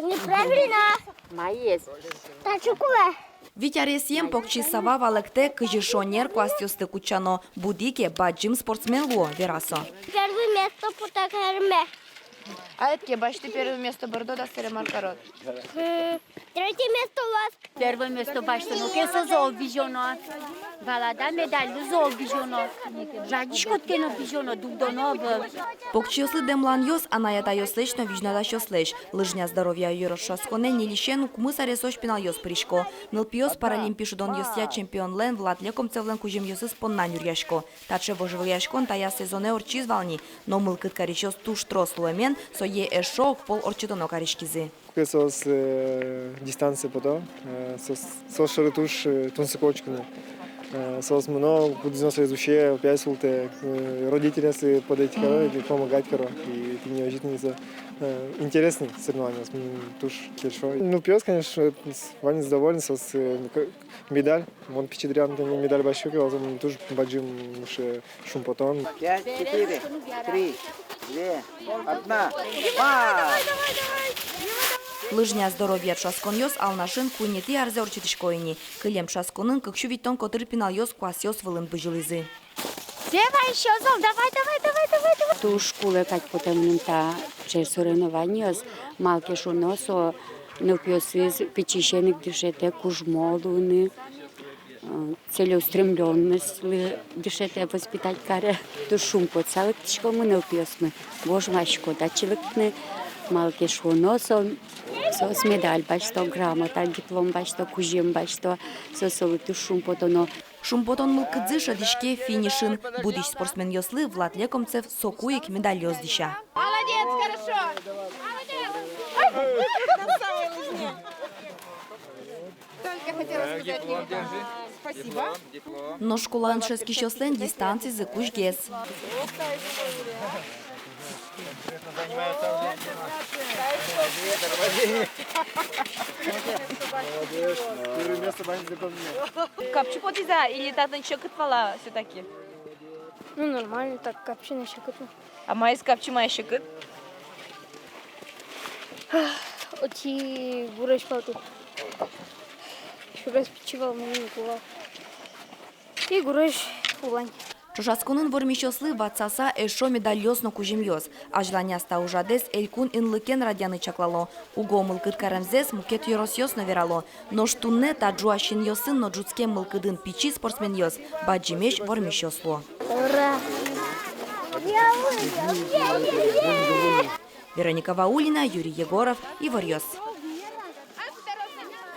неправильно. Маєс. Та чукуве. Вітяресєм покчисава валекте кижішонер кластюсти кучано. Будіке баджим спортсменло вірасо. Перше місце по такерме. А это бачите, первое место Бордо да Маркарот. Третє місце у вас. Перше місто бачите, ну кесо зол біжоно. Валада медаль зол біжоно. Жадішкот кено біжоно, дубдоно б. Покчиосли демлан йос, анаята йослечно віжнада щослеч. Лижня здоров'я юрошасконе нілішену кумисаре сошпінал йос пришко. Нилпіос паралімпішудон йосya чемпіон лен влад лекомцевлен кужим йосис поннан юряшко. Таче воживляшкон тая сезоне орчизвалні. Но милкит карічос туш трослуемен, со є ешок пол орчитоно карішкізи. Sos distanțe pe to, sos șărătuș tunсикочками. Sos мно, куда нас изучая, опять султе, родители нас подать коро или помогать коро, и это неожиданно интересные соревнования, туш большой. Ну пес, конечно, Ваня доволен, сос медаль, он печадрян медаль большой, он тоже баджим шумпотон. 5, 4, 3, 2, 1, марш! Лыжня здоровья часкон йос алнашин куйнети арзе орчитишкоини. Кылем часконын кыкшу виттон котыр пинал йос квас йос вылын быжилызы. Давай еще зол, давай. Ту школу как потом та че соревнованиос, малке шуносо, но пьесыз печищеник дышете кужмолуны, целеустремленность дышете воспитать каре. Ту шум по целых тишкому не пьесмы. Боже машко, да человек малке шуносо, сос медаль, бачто грамота, диплом, бачто кужим, бачто сосолы ту шум потоно. Шумпотон мылкыдзы шадишке финишин. Будущий спортсмен йослы Влад Лекомцев сокуек медаль йоздища. Молодец, хорошо! Молодец! На самой лыжне. Только хотела сказать ей спасибо. Но школа аншески щослен дистанции за кужгес. Первое место Ваня запомнил. Капчупотиза или так еще кытвала все-таки? Ну нормально, так капчина ще кутно. А майс капчима еще кыт? Оці бурочка тут. Що розпочивав, мені не було. І гуриш улань. Чошасконын вырми щослы ватсаса эшо медаль йосно кужим йос. Ажланя ста ужадес элькун инлыкен радяны чаклало. Уго мылкыт карамзес мукет йорос йосно верало. Но штунне та джуашин йосын но джуцке мылкыдын пичи спортсмен йос. Баджимеш вырми щосло. Ура! Вероника Ваулина, Юрий Егоров, Ивар Йос.